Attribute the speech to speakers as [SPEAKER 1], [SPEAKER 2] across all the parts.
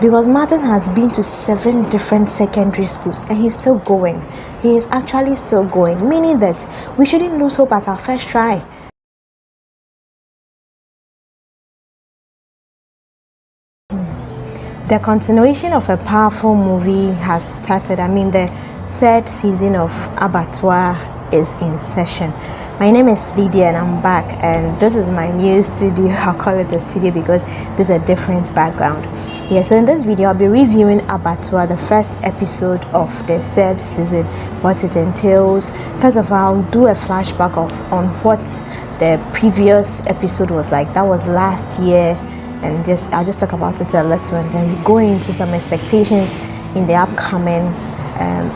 [SPEAKER 1] because Martin has been to 7 different secondary schools and he's still going. He is actually still going, meaning that we shouldn't lose hope at our first try. The continuation of a powerful movie has started. The 3rd season of Abattoir is in session. My name is Lydia and I'm back, and this is my new studio. I'll call it a studio because there's a different background. So in this video I'll be reviewing Abattoir, the first episode of the 3rd season, what it entails. First of all, I'll do a flashback on what the previous episode was like. That was last year, and I'll just talk about it a little, and then we go into some expectations in the upcoming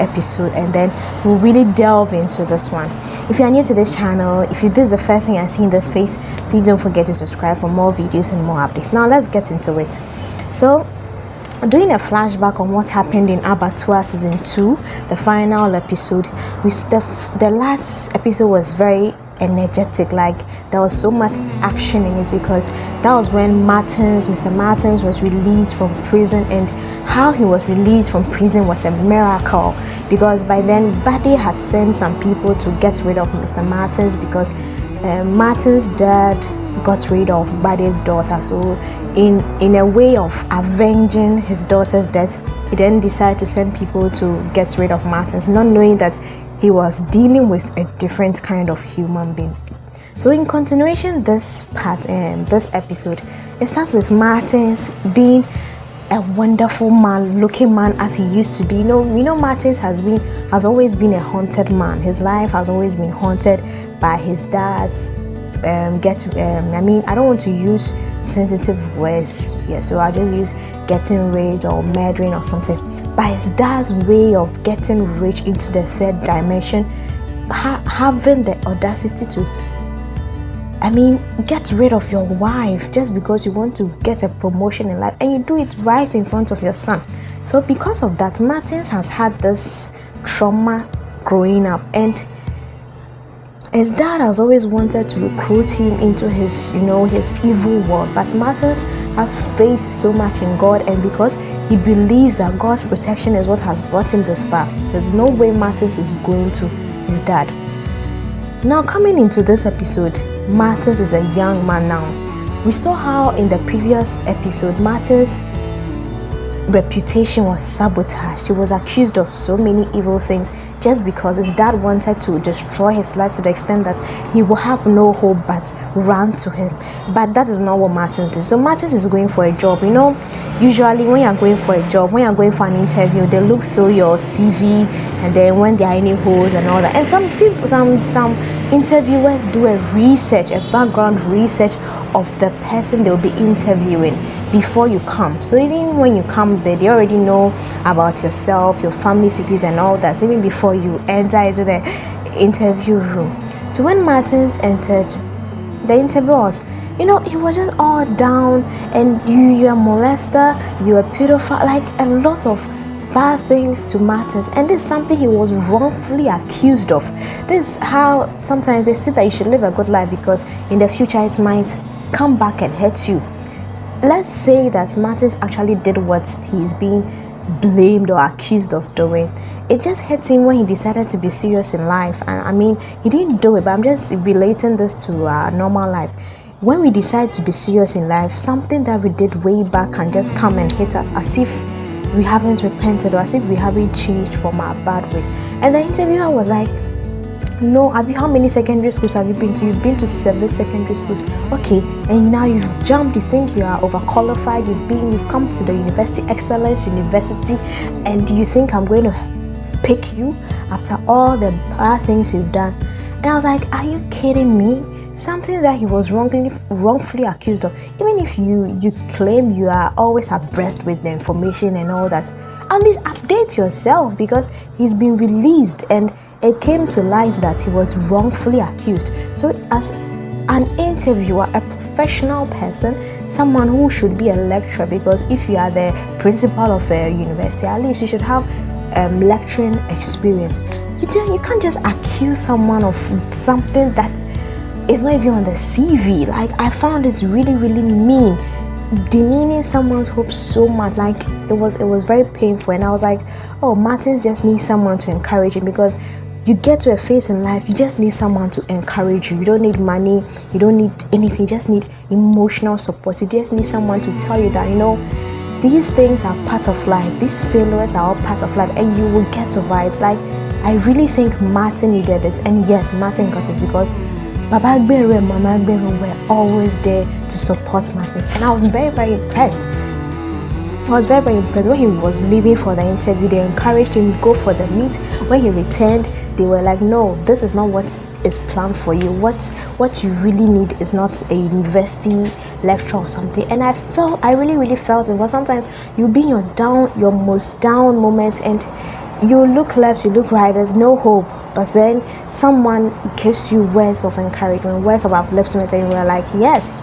[SPEAKER 1] episode, and then we'll really delve into this one. If you are new to this channel, if this is the first thing I see in this face, please don't forget to subscribe for more videos and more updates. Now let's get into it. So, doing a flashback on what happened in Abattoir season 2, the final episode. The last episode was very energetic, like there was so much action in it, because that was when Mr. Martins was released from prison, and how he was released from prison was a miracle, because by then Gbade had sent some people to get rid of Mr. Martins, because Martin's dad got rid of Gbade's daughter. So in a way of avenging his daughter's death, he then decided to send people to get rid of Martins, not knowing that he was dealing with a different kind of human being. So in continuation, this episode, it starts with Martins being a wonderful man, looking man as he used to be. You know, Martins has always been a haunted man. His life has always been haunted by his dad's I don't want to use sensitive words, so I'll just use getting rid or murdering or something. By his dad's way of getting rich into the 3rd dimension, having the audacity to get rid of your wife just because you want to get a promotion in life, and you do it right in front of your son. So because of that, Martins has had this trauma growing up, and his dad has always wanted to recruit him into his evil world, but Martins has faith so much in God, and because he believes that God's protection is what has brought him this far, there's no way Martins is going to his dad. Now, coming into this episode, Martins is a young man now. We saw how in the previous episode Martins' reputation was sabotaged. He was accused of so many evil things just because his dad wanted to destroy his life to the extent that he will have no hope but run to him. But that is not what Martins did. So Martins is going for a job. Usually when you're going for a job, when you're going for an interview, they look through your CV, and then when there are any holes and all that. And some interviewers do a background research of the person they'll be interviewing before you come. So even when you come there, they already know about yourself, your family secrets and all that, even before you enter into the interview room. So when Martins entered, the interviewer was, he was just all down, and you're a molester, you're a pedophile, like a lot of bad things to Martins, and this is something he was wrongfully accused of. This is how sometimes they say that you should live a good life, because in the future it might come back and hurt you. Let's say that Martins actually did what he's being blamed or accused of doing. It just hit him when he decided to be serious in life. And he didn't do it, but I'm just relating this to our normal life. When we decide to be serious in life, something that we did way back can just come and hit us as if we haven't repented, or as if we haven't changed from our bad ways. And the interviewer was like, no, how many secondary schools have you been to? You've been to 7 secondary schools. Okay, and now you've jumped, you think you are overqualified, you've come to the Excellence University, and you think I'm going to pick you after all the bad things you've done? And I was like, are you kidding me? Something that he was wrongfully accused of. Even if you claim you are always abreast with the information and all that, at least update yourself, because he's been released and it came to light that he was wrongfully accused. So as an interviewer, a professional person, someone who should be a lecturer, because if you are the principal of a university, at least you should have lecturing experience. You can't just accuse someone of something that is not even on the CV. Like, I found this really, really mean. demeaning someone's hope so much. Like it was very painful, and I was like, oh, Martins just needs someone to encourage him, because you get to a phase in life, you just need someone to encourage you. You don't need money, you don't need anything, you just need emotional support. You just need someone to tell you that, these things are part of life, these failures are all part of life, and you will get over it. Like, I really think Martin needed it, and yes, Martin got it, because Baba Gbade and Mama Gbade were always there to support Martin, and I was very, very impressed. I was very, very impressed. When he was leaving for the interview, they encouraged him to go for the meet. When he returned, they were like, no, this is not what is planned for you. What you really need is not a university lecture or something. And I really, really felt it. Because sometimes you'll be in your most down moment, and you look left, you look right, there's no hope. But then someone gives you words of encouragement, words of upliftment, and you're like, yes,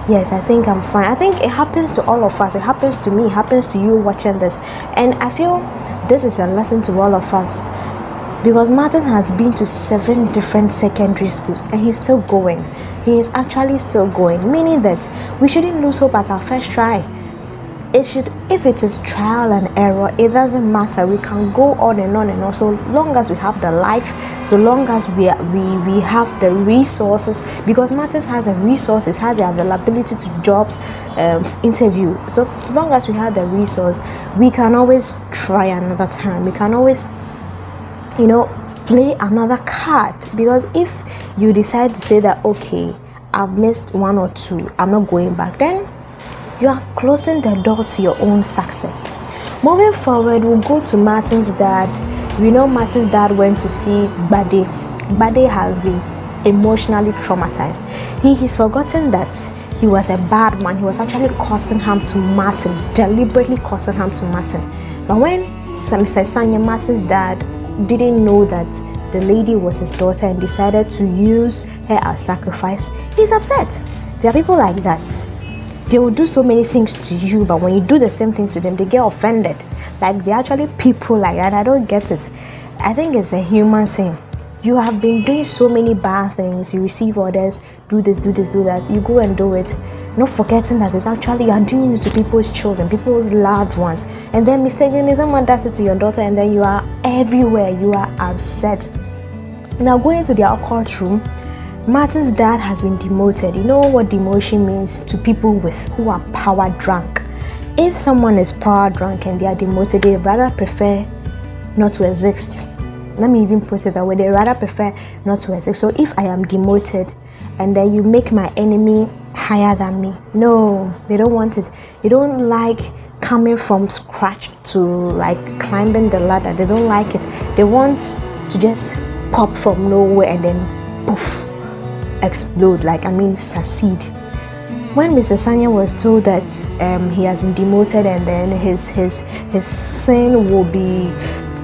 [SPEAKER 1] I think I'm fine. I think it happens to all of us. It happens to me, it happens to you watching this. And I feel this is a lesson to all of us, because Martin has been to 7 different secondary schools, and he's still going. He is actually still going, meaning that we shouldn't lose hope at our first try. If it is trial and error, it doesn't matter. We can go on and on and on, so long as we have the life, so long as we have the resources, because Martins has the resources, has the availability to jobs, interview. So long as we have the resource, we can always try another time. We can always play another card. Because if you decide to say that, okay, I've missed 1 or 2, I'm not going back, then you are closing the door to your own success. Moving forward, we'll go to Martin's dad. We know Martin's dad went to see Gbade. Gbade has been emotionally traumatized. He's forgotten that he was a bad man. He was actually causing harm to Martin, deliberately causing harm to Martin. But when Mr. Sanjaya, Martin's dad, didn't know that the lady was his daughter and decided to use her as sacrifice, he's upset. There are people like that. They will do so many things to you, but when you do the same thing to them, they get offended. Like, they're actually people like that. I don't get it. I think it's a human thing. You have been doing so many bad things. You receive orders, do this, do that. You go and do it, not forgetting that it's actually you are doing it to people's children, people's loved ones. And then mistakenly someone does it to your daughter, and then you are everywhere. You are upset. Now, going to their courtroom, Martin's dad has been demoted. You know what demotion means to people who are power drunk. If someone is power drunk and they are demoted, they rather prefer not to exist. Let me even put it that way. They rather prefer not to exist. So if I am demoted and then you make my enemy higher than me, no, they don't want it. They don't like coming from scratch to like climbing the ladder. They don't like it. They want to just pop from nowhere and then poof, explode, succeed. When Mr. Sanjaya was told that he has been demoted and then his sin will be,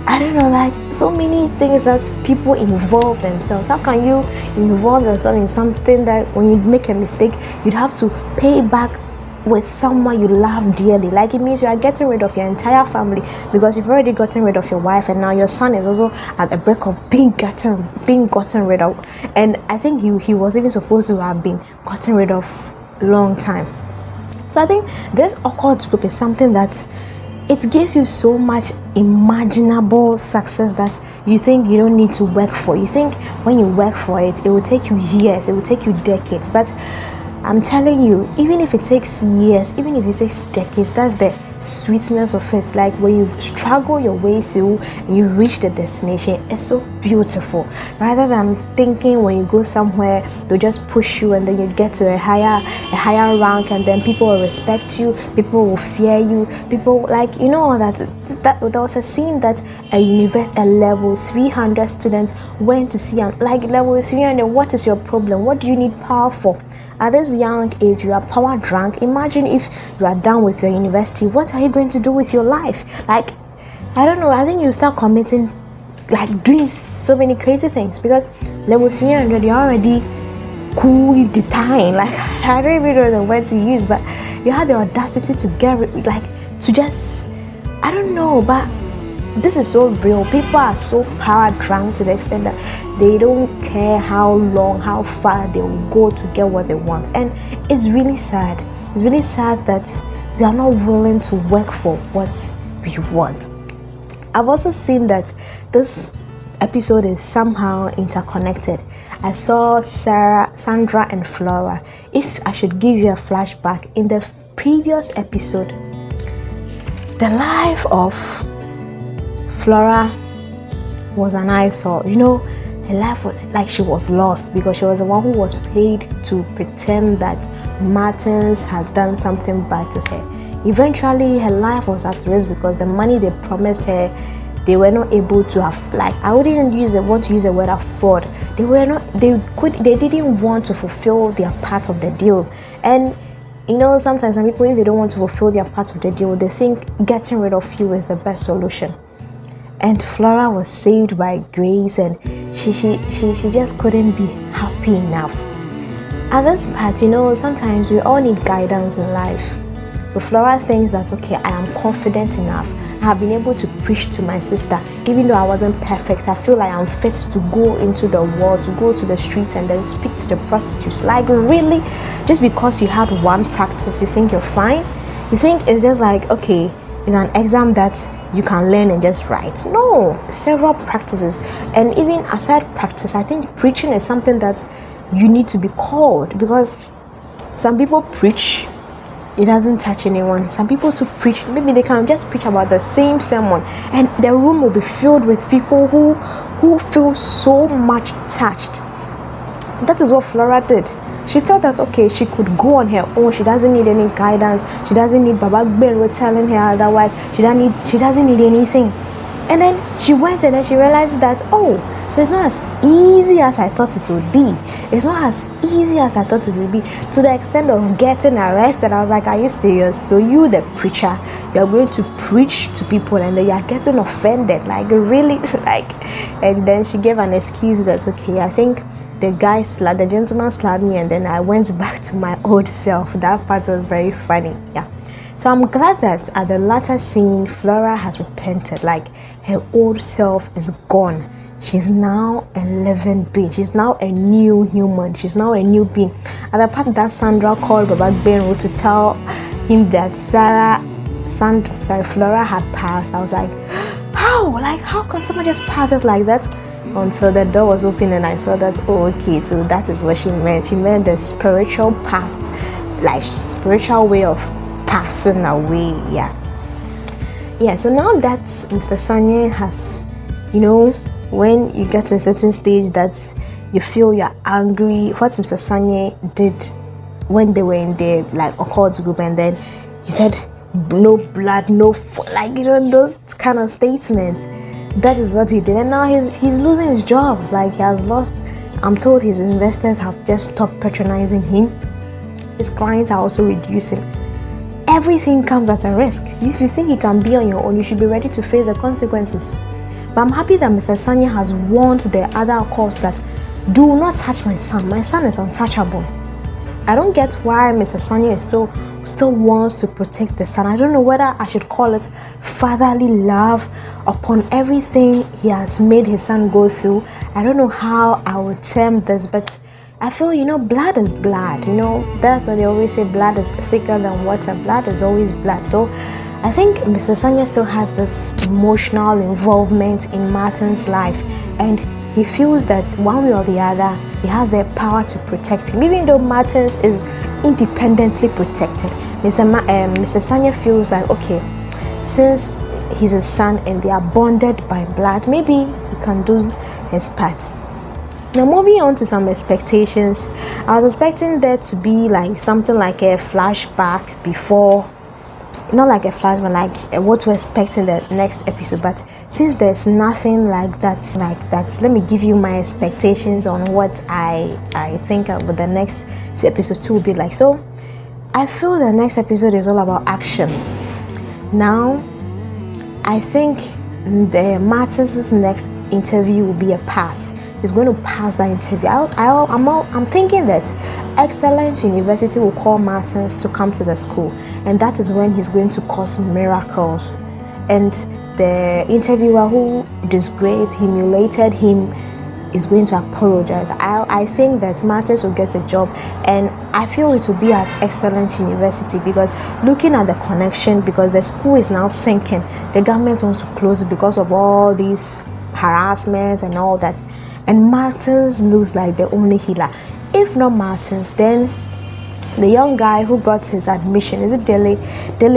[SPEAKER 1] I don't know, like so many things that people involve themselves. How can you involve yourself in something that when you make a mistake, you'd have to pay back with someone you love dearly? Like, it means you are getting rid of your entire family, because you've already gotten rid of your wife, and now your son is also at the brink of being gotten rid of. And I think he was even supposed to have been gotten rid of long time. So I think this occult group is something that it gives you so much imaginable success that you think you don't need to work for. You think when you work for it, it will take you years, it will take you decades. But I'm telling you, even if it takes years, even if it takes decades, that's the sweetness of it. Like, when you struggle your way through and you reach the destination, it's so beautiful. Rather than thinking when you go somewhere they'll just push you and then you get to a higher rank, and then people will respect you, people will fear you, people like, that there was a scene that a level 300 student went to see, and like, level 300, what is your problem? What do you need power for? At this young age, you are power drunk. Imagine if you are done with your university. What are you going to do with your life? Like, I don't know. I think you start committing, like, doing so many crazy things, because level 300, you're already cool the time. Like, I don't even know the word to use, but you have the audacity to to just, I don't know, but this is so real. People are so power drunk to the extent that they don't care how long, how far they will go to get what they want. And it's really sad. It's really sad that we are not willing to work for what we want. I've also seen that this episode is somehow interconnected. I saw Sandra and Flora. If I should give you a flashback, in the previous episode, the life of Flora was an eyesore. Her life was like she was lost because she was the one who was paid to pretend that Martins has done something bad to her. Eventually, her life was at risk because the money they promised her, they were not able to have. Like, I wouldn't want to use the word afford. They didn't want to fulfill their part of the deal. And sometimes some people, if they don't want to fulfill their part of the deal, they think getting rid of you is the best solution. And Flora was saved by grace, and she just couldn't be happy enough. At this part, sometimes we all need guidance in life. So Flora thinks that, okay, I am confident enough. I have been able to preach to my sister. Even though I wasn't perfect, I feel like I'm fit to go into the world, to go to the streets and then speak to the prostitutes. Like, really? Just because you had one practice, you think you're fine? You think it's just like, okay, it's an exam that you can learn and just write. No, several practices. And even aside practice, I think preaching is something that you need to be called, because some people preach, it doesn't touch anyone. Some people to preach, maybe they can just preach about the same sermon and the room will be filled with people who feel so much touched. That is what Flora did. She thought that, okay, she could go on her own. She doesn't need any guidance. She doesn't need Baba Gbade telling her otherwise. She doesn't need anything. And then she went and then she realized that, oh, so it's not as easy as I thought it would be. It's not as easy as I thought it would be, to the extent of getting arrested. I was like, are you serious? So you, the preacher, you're going to preach to people and then you're getting offended. Like, really? Like, and then she gave an excuse that, okay, I think the gentleman slapped me and then I went back to my old self. That part was very funny. Yeah. So I'm glad that at the latter scene, Flora has repented. Like, her old self is gone. She's now a living being. She's now a new human. She's now a new being. At the part that Sandra called Baba Gbade to tell him that Flora had passed, I was like, how? Like, how can someone just pass just like that? Until the door was open and I saw that, oh, okay, so that is what she meant. She meant the spiritual past, like spiritual way of passing away. Yeah, so now that Mr. Sanjaya has, when you get to a certain stage that you feel you're angry, what Mr. Sanjaya did when they were in the occult group, and then he said no blood, no those kind of statements. That is what he did, and now he's losing his jobs. Like, he has lost. I'm told his investors have just stopped patronizing him. His clients are also reducing. Everything comes at a risk. If you think you can be on your own, you should be ready to face the consequences. But I'm happy that Mr. Sanjaya has warned the other occults that do not touch my son. My son is untouchable. I don't get why Mr. Sanjaya still wants to protect the son. I don't know whether I should call it fatherly love upon everything he has made his son go through. I don't know how I would term this, but I feel, blood is blood. That's what they always say, blood is thicker than water. Blood is always blood. So I think Mr. Sanjaya still has this emotional involvement in Martin's life, and he feels that one way or the other, he has the power to protect him. Even though Martins is independently protected, Mr. Sanjaya feels like, okay, since he's a son and they are bonded by blood, maybe he can do his part. Now, moving on to some expectations, I was expecting there to be something like a flashback before. Not like a flashback, like what to expect in the next episode. But since there's nothing like that, let me give you my expectations on what I think about the next episode 2 will be like. So I feel the next episode is all about action. Now, I think the Martins' next interview will be a pass. He's going to pass that interview. I'm thinking that Excellence University will call Martins to come to the school, and that is when he's going to cause miracles. And the interviewer who disgraced, humiliated him is going to apologize. I think that Martins will get a job, and I feel it will be at Excellence University, because looking at the connection, because the school is now sinking, the government wants to close it because of all these harassment and all that, and Martins looks like the only healer. If not Martins, then the young guy who got his admission, is it Dele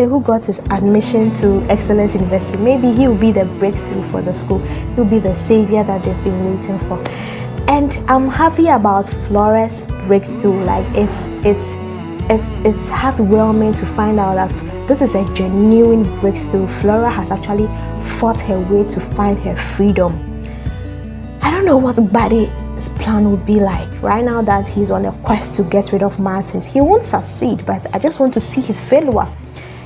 [SPEAKER 1] who got his admission to Excellence University, maybe he will be the breakthrough for the school. He'll be the savior that they've been waiting for. And I'm happy about Flora's breakthrough. Like it's heartwarming to find out that this is a genuine breakthrough. Flora has actually fought her way to find her freedom. I don't know what Gbade's plan would be like right now that he's on a quest to get rid of Martins. He won't succeed, but I just want to see his failure.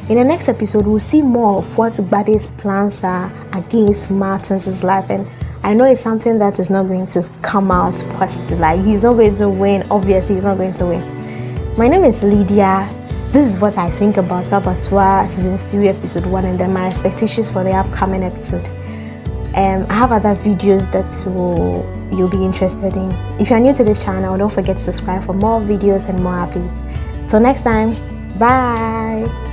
[SPEAKER 1] In the next episode, we'll see more of what Gbade's plans are against Martins' life, and I know it's something that is not going to come out positive. Like, he's not going to win. Obviously, he's not going to win. My name is Lydia. This is what I think about Abattoir Season 3, Episode 1, and then my expectations for the upcoming episode. I have other videos that you'll be interested in. If you're new to this channel, don't forget to subscribe for more videos and more updates. Till next time, bye.